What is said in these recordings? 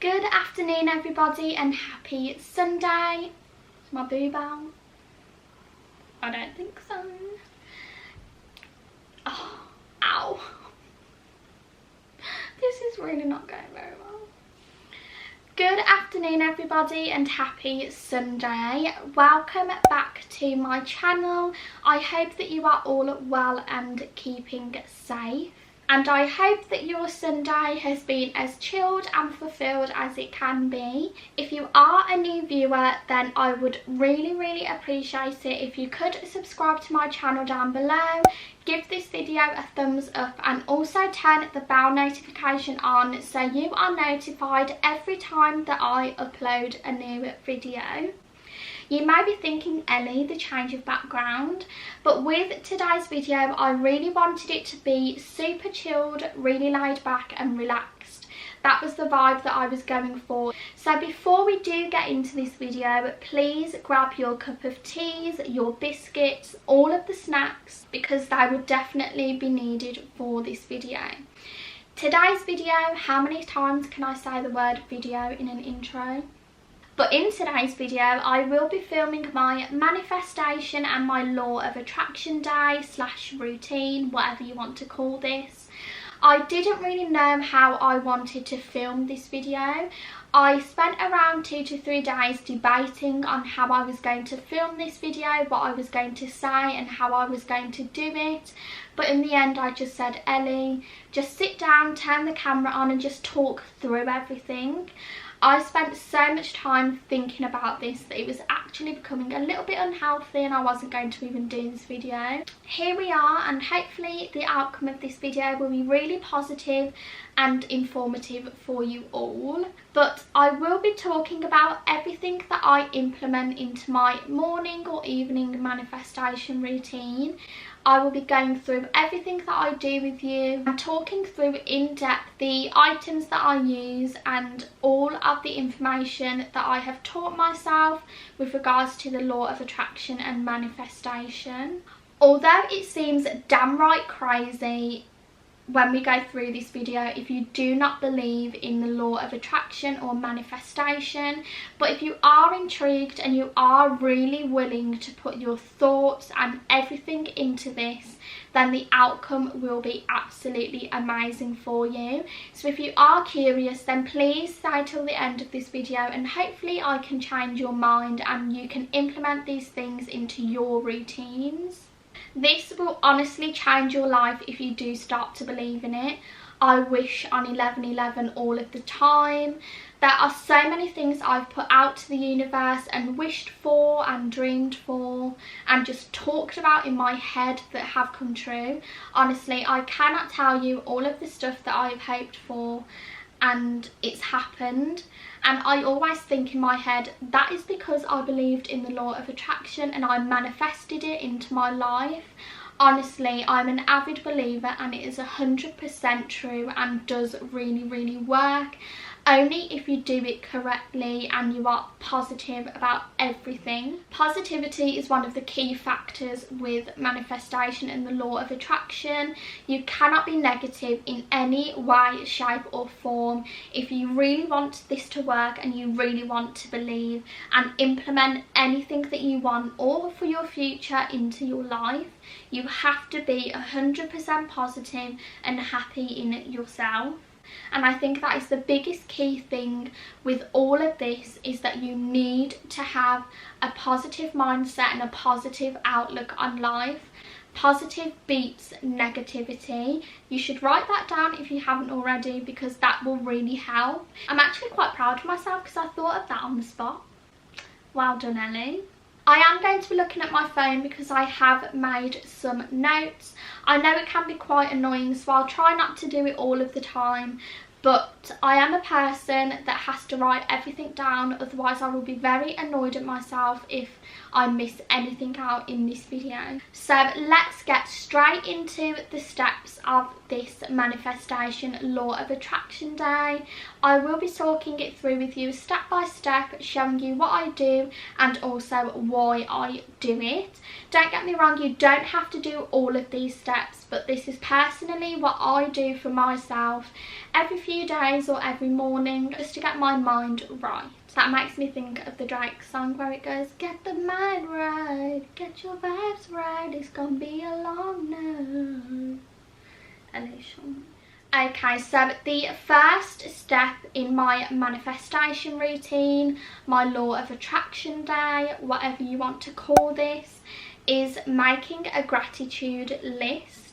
Good afternoon everybody and happy Sunday. Is my boob out? I don't think so. Oh, ow. This is really not going very well. Good afternoon everybody and happy Sunday. Welcome back to my channel. I hope that you are all well and keeping safe. And I hope that your Sunday has been as chilled and fulfilled as it can be. If you are a new viewer, then I would really appreciate it if you could subscribe to my channel down below, give this video a thumbs up and also turn the bell notification on so you are notified every time that I upload a new video. You may be thinking, Ellie, the change of background, but with today's video I really wanted it to be super chilled, really laid back and relaxed. That was the vibe that I was going for. So before we do get into this video, please grab your cup of teas, your biscuits, all of the snacks, because they would definitely be needed for this video. Today's video, how many times can I say the word video in an intro? But in today's video, I will be filming my manifestation and my law of attraction day / routine, whatever you want to call this. I didn't really know how I wanted to film this video. I spent around 2 to 3 days debating on how I was going to film this video, what I was going to say and how I was going to do it. But in the end I just said, Ellie, just sit down, turn the camera on and just talk through everything. I spent so much time thinking about this that it was actually becoming a little bit unhealthy and I wasn't going to even do this video. Here we are, and hopefully the outcome of this video will be really positive and informative for you all. But I will be talking about everything that I implement into my morning or evening manifestation routine. I will be going through everything that I do with you and talking through in depth the items that I use and all of the information that I have taught myself with regards to the law of attraction and manifestation. Although it seems damn right crazy when we go through this video if you do not believe in the law of attraction or manifestation, but if you are intrigued and you are really willing to put your thoughts and everything into this, then the outcome will be absolutely amazing for you. So if you are curious, then please stay till the end of this video and hopefully I can change your mind and you can implement these things into your routines. This will honestly change your life if you do start to believe in it. I wish on 11/11 all of the time. There are so many things I've put out to the universe and wished for and dreamed for and just talked about in my head that have come true. Honestly, I cannot tell you all of the stuff that I've hoped for and it's happened. And I always think in my head, that is because I believed in the law of attraction and I manifested it into my life. Honestly, I'm an avid believer and it is 100% true and does really work. Only if you do it correctly and you are positive about everything. Positivity is one of the key factors with manifestation and the law of attraction. You cannot be negative in any way, shape or form. If you really want this to work and you really want to believe and implement anything that you want or for your future into your life, you have to be 100% positive and happy in yourself. And I think that is the biggest key thing with all of this, is that you need to have a positive mindset and a positive outlook on life. Positive beats negativity. You should write that down if you haven't already, because that will really help. I'm actually quite proud of myself because I thought of that on the spot. Well done, Ellie. I am going to be looking at my phone because I have made some notes. I know it can be quite annoying, so I'll try not to do it all of the time, but I am a person that has to write everything down, otherwise I will be very annoyed at myself if I miss anything out in this video. So let's get straight into the steps of this manifestation law of attraction day. I will be talking it through with you step by step, showing you what I do and also why I do it. Don't get me wrong, you don't have to do all of these steps, but this is personally what I do for myself every few few days or every morning just to get my mind right. That makes me think of the Drake song where it goes, get the mind right, get your vibes right, it's gonna be a long night. Alicia. Okay, so the first step in my manifestation routine, my law of attraction day, whatever you want to call this, is making a gratitude list.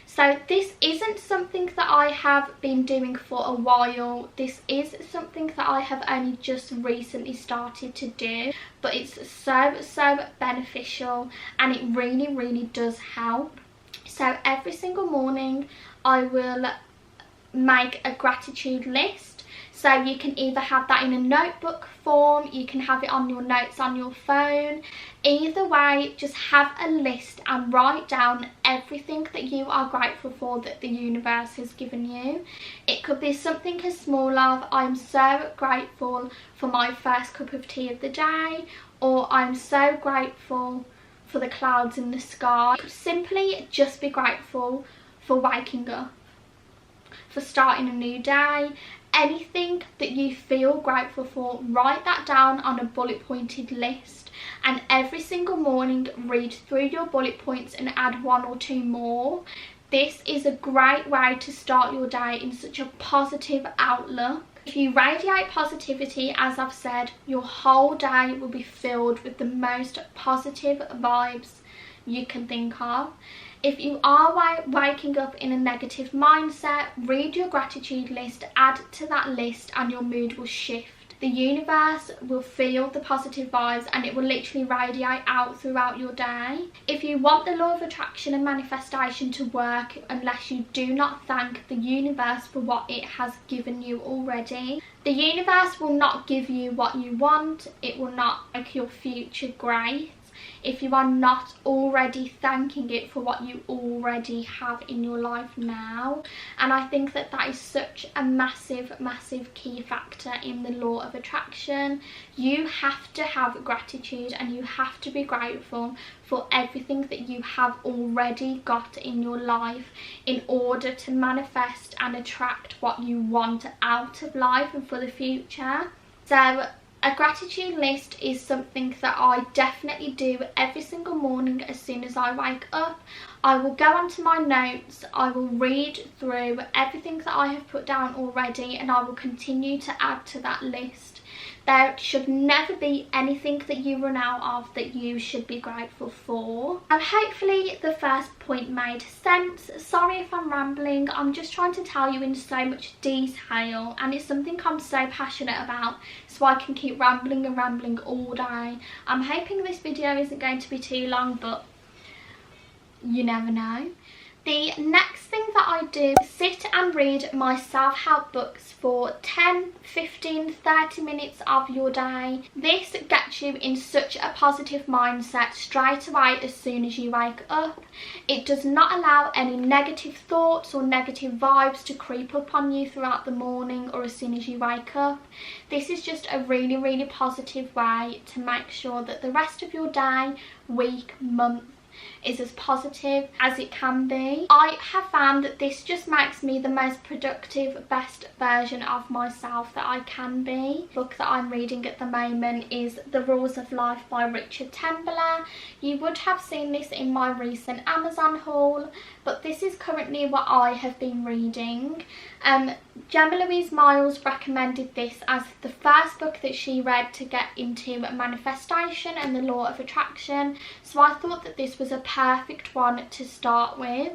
So this isn't something that I have been doing for a while. This is something that I have only just recently started to do, but it's so beneficial and it really does help. So every single morning I will make a gratitude list. So you can either have that in a notebook form, you can have it on your notes on your phone. Either way, just have a list and write down everything that you are grateful for that the universe has given you. It could be something as small as, I'm so grateful for my first cup of tea of the day, or I'm so grateful for the clouds in the sky. Simply just be grateful for waking up, for starting a new day. Anything that you feel grateful for, write that down on a bullet pointed list, and every single morning read through your bullet points and add 1 or 2 more. This is a great way to start your day in such a positive outlook. If you radiate positivity, as I've said, your whole day will be filled with the most positive vibes you can think of. If you are waking up in a negative mindset, read your gratitude list, add to that list, and your mood will shift. The universe will feel the positive vibes and it will literally radiate out throughout your day. If you want the law of attraction and manifestation to work, unless you do not thank the universe for what it has given you already, the universe will not give you what you want. It will not make your future great if you are not already thanking it for what you already have in your life now. And I think that that is such a massive key factor in the law of attraction. You have to have gratitude and you have to be grateful for everything that you have already got in your life in order to manifest and attract what you want out of life and for the future. So a gratitude list is something that I definitely do every single morning as soon as I wake up. I will go onto my notes, I will read through everything that I have put down already, and I will continue to add to that list. There should never be anything that you run out of that you should be grateful for. And hopefully the first point made sense. Sorry if I'm rambling, I'm just trying to tell you in so much detail, and it's something I'm so passionate about, so I can keep rambling and rambling all day. I'm hoping this video isn't going to be too long, but you never know. The next thing that I do is sit and read my self-help books for 10, 15, 30 minutes of your day. This gets you in such a positive mindset straight away as soon as you wake up. It does not allow any negative thoughts or negative vibes to creep up on you throughout the morning or as soon as you wake up. This is just a really positive way to make sure that the rest of your day, week, month is as positive as it can be. I have found that this just makes me the most productive, best version of myself that I can be. The book that I'm reading at the moment is The Rules of Life by Richard Tembler. You would have seen this in my recent Amazon haul, but this is currently what I have been reading. Gemma Louise Miles recommended this as the first book that she read to get into manifestation and the law of attraction, so I thought that this was a perfect one to start with.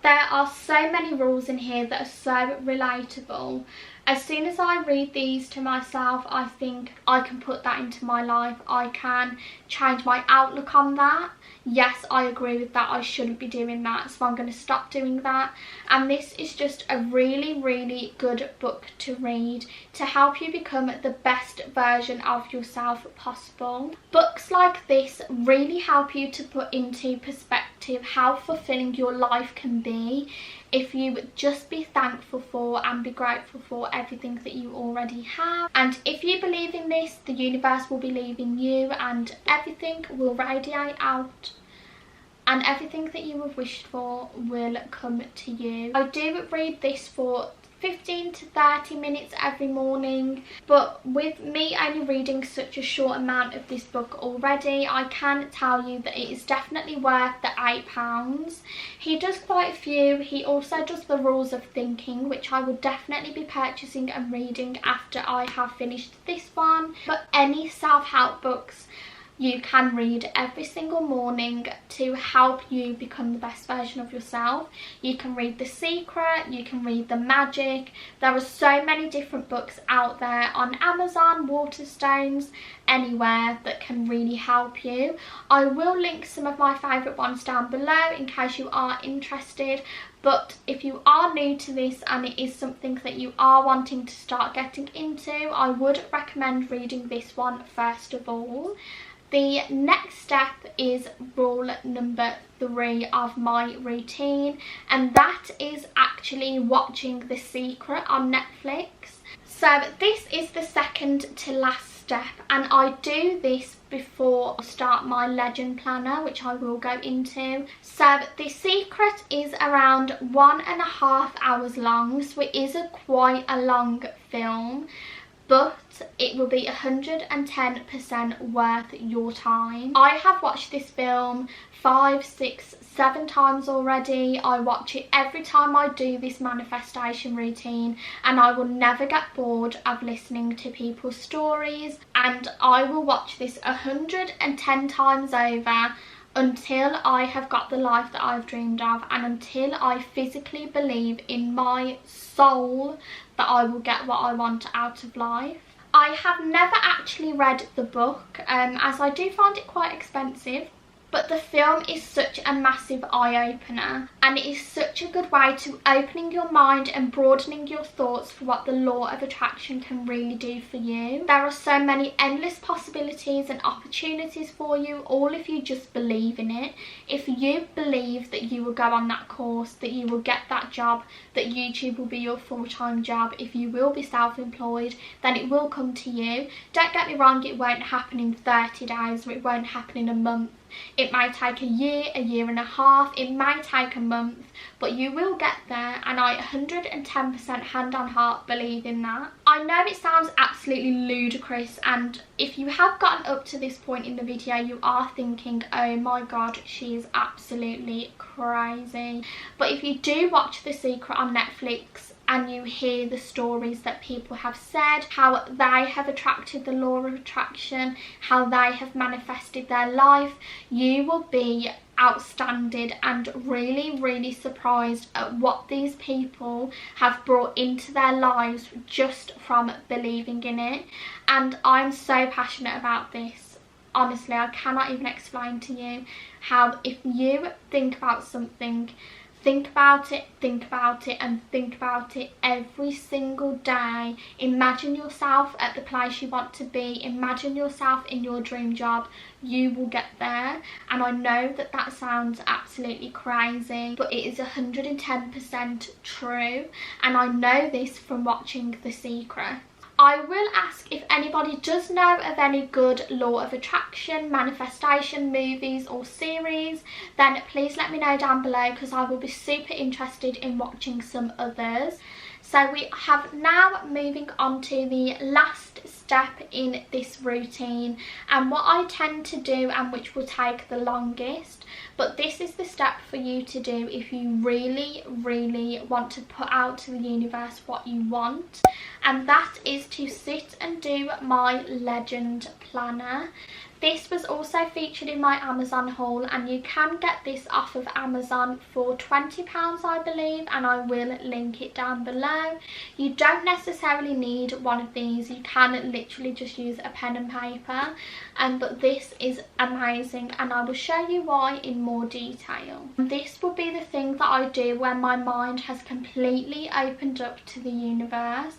There are so many rules in here that are so relatable. As soon as I read these to myself, I think I can put that into my life. I can change my outlook on that. Yes, I agree with that. I shouldn't be doing that, so I'm going to stop doing that. And this is just a really good book to read to help you become the best version of yourself possible. Books like this really help you to put into perspective how fulfilling your life can be if you just be thankful for and be grateful for everything that you already have. And if you believe in this, the universe will believe in you and everything will radiate out and everything that you have wished for will come to you. I do read this for 15 to 30 minutes every morning. But with me only reading such a short amount of this book already, I can tell you that it is definitely worth the £8. He does quite a few. He also does the Rules of Thinking, which I will definitely be purchasing and reading after I have finished this one. But any self-help books you can read every single morning to help you become the best version of yourself. You can read The Secret, you can read The Magic. There are so many different books out there on Amazon, Waterstones, anywhere that can really help you. I will link some of my favourite ones down below in case you are interested. But if you are new to this and it is something that you are wanting to start getting into, I would recommend reading this one first of all. The next step is rule number 3 of my routine, and that is actually watching The Secret on Netflix. So this is the second to last step, and I do this before I start my legend planner, which I will go into. So The Secret is around 1.5 hours long, so it is quite a long film, but it will be 110% worth your time. I have watched this film 5, 6, 7 times already. I watch it every time I do this manifestation routine, and I will never get bored of listening to people's stories, and I will watch this 110 times over until I have got the life that I've dreamed of, and until I physically believe in my soul that I will get what I want out of life. I have never actually read the book, as I do find it quite expensive, but the film is such a massive eye-opener, and it is such a good way to opening your mind and broadening your thoughts for what the law of attraction can really do for you. There are so many endless possibilities and opportunities for you, all if you just believe in it. If you believe that you will go on that course, that you will get that job, that YouTube will be your full-time job, if you will be self-employed, then it will come to you. Don't get me wrong, it won't happen in 30 days, or it won't happen in a month. It may take a year and a half, it may take a month, but you will get there, and I 110% hand on heart believe in that. I know it sounds absolutely ludicrous, and if you have gotten up to this point in the video, you are thinking, oh my god, she is absolutely crazy. But if you do watch The Secret on Netflix and you hear the stories that people have said, how they have attracted the law of attraction, how they have manifested their life, you will be outstanding and really surprised at what these people have brought into their lives just from believing in it. And I'm so passionate about this. Honestly, I cannot even explain to you how, if you think about something, think about it, and think about it every single day. Imagine yourself at the place you want to be. Imagine yourself in your dream job. You will get there. And I know that that sounds absolutely crazy, but it is 110% true. And I know this from watching The Secret. I will ask if anybody does know of any good law of attraction, manifestation movies or series, then please let me know down below, because I will be super interested in watching some others. So we have now moving on to the last step in this routine, and what I tend to do, and which will take the longest, but this is the step for you to do if you really want to put out to the universe what you want, and that is to sit and do my legend planner. This was also featured in my Amazon haul, and you can get this off of Amazon for £20 I believe, and I will link it down below. You don't necessarily need one of these, you can literally just use a pen and paper, but this is amazing, and I will show you why in more detail. This will be the thing that I do when my mind has completely opened up to the universe.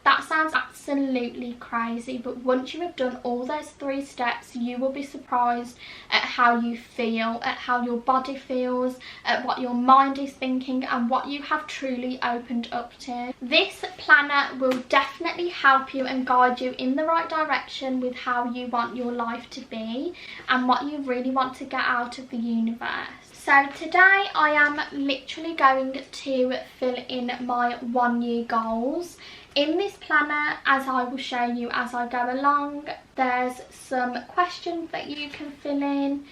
That sounds absolutely crazy, but once you have done all those 3 steps, you will be surprised at how you feel, at how your body feels, at what your mind is thinking, and what you have truly opened up to. This planner will definitely help you and guide you in the right direction with how you want your life to be and what you really want to get out of the universe. So today I am literally going to fill in my 1 year goals. In this planner, as I will show you as I go along, there's some questions that you can fill in.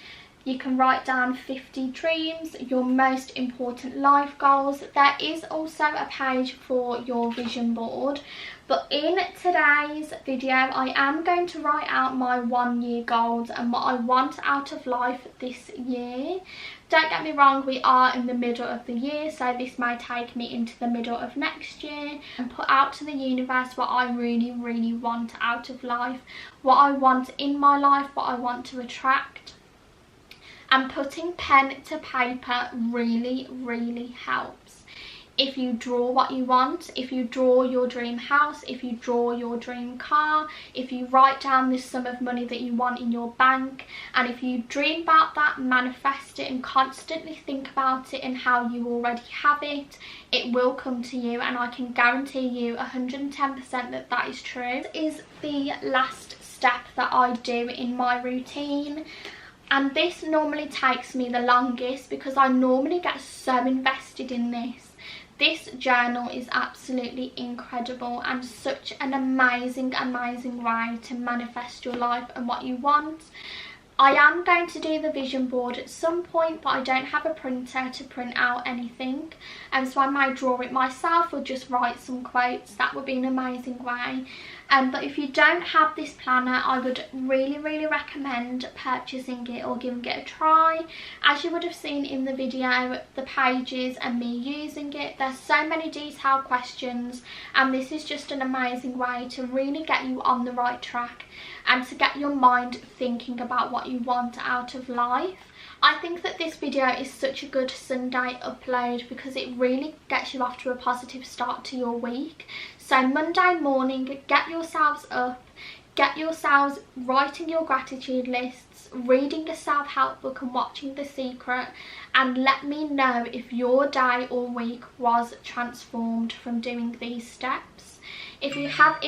You can write down 50 dreams, your most important life goals. There is also a page for your vision board. But in today's video, I am going to write out my 1 year goals and what I want out of life this year. Don't get me wrong, we are in the middle of the year, so this may take me into the middle of next year, and put out to the universe what I really want out of life, what I want in my life, what I want to attract. And putting pen to paper really helps. If you draw what you want, if you draw your dream house, if you draw your dream car, if you write down the sum of money that you want in your bank, and if you dream about that, manifest it and constantly think about it and how you already have it, it will come to you, and I can guarantee you 110% that that is true. This is the last step that I do in my routine. And this normally takes me the longest because I normally get so invested in this. This journal is absolutely incredible and such an amazing way to manifest your life and what you want. I am going to do the vision board at some point, but I don't have a printer to print out anything, and so I may draw it myself or just write some quotes. That would be an amazing way. But if you don't have this planner, I would really recommend purchasing it or giving it a try. As you would have seen in the video, the pages and me using it, there's so many detailed questions, and this is just an amazing way to really get you on the right track and to get your mind thinking about what you want out of life. I think that this video is such a good Sunday upload because it really gets you off to a positive start to your week. So Monday morning, get yourselves up, get yourselves writing your gratitude lists, reading a self-help book and watching The Secret, and let me know if your day or week was transformed from doing these steps. If you have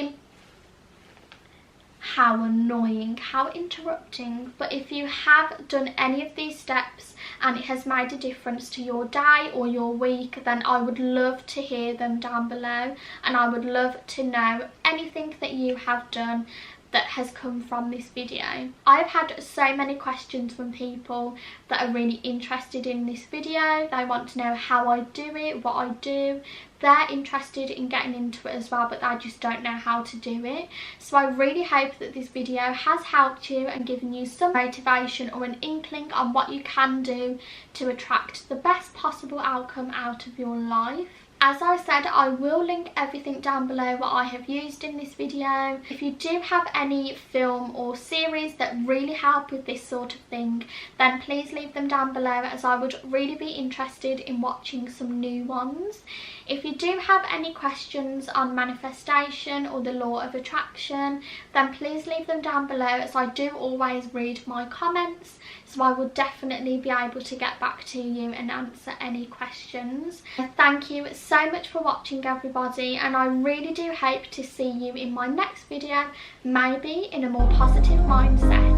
how annoying, how interrupting. But if you have done any of these steps and it has made a difference to your day or your week, then I would love to hear them down below, and I would love to know anything that you have done that has come from this video. I've had so many questions from people that are really interested in this video. They want to know how I do it, what I do. They're interested in getting into it as well, but they just don't know how to do it. So I really hope that this video has helped you and given you some motivation or an inkling on what you can do to attract the best possible outcome out of your life. As I said, I will link everything down below what I have used in this video. If you do have any film or series that really help with this sort of thing, then please leave them down below, as I would really be interested in watching some new ones. If you do have any questions on manifestation or the law of attraction, then please leave them down below, as I do always read my comments, so I will definitely be able to get back to you and answer any questions. Thank you so much for watching, everybody, and I really do hope to see you in my next video, maybe in a more positive mindset.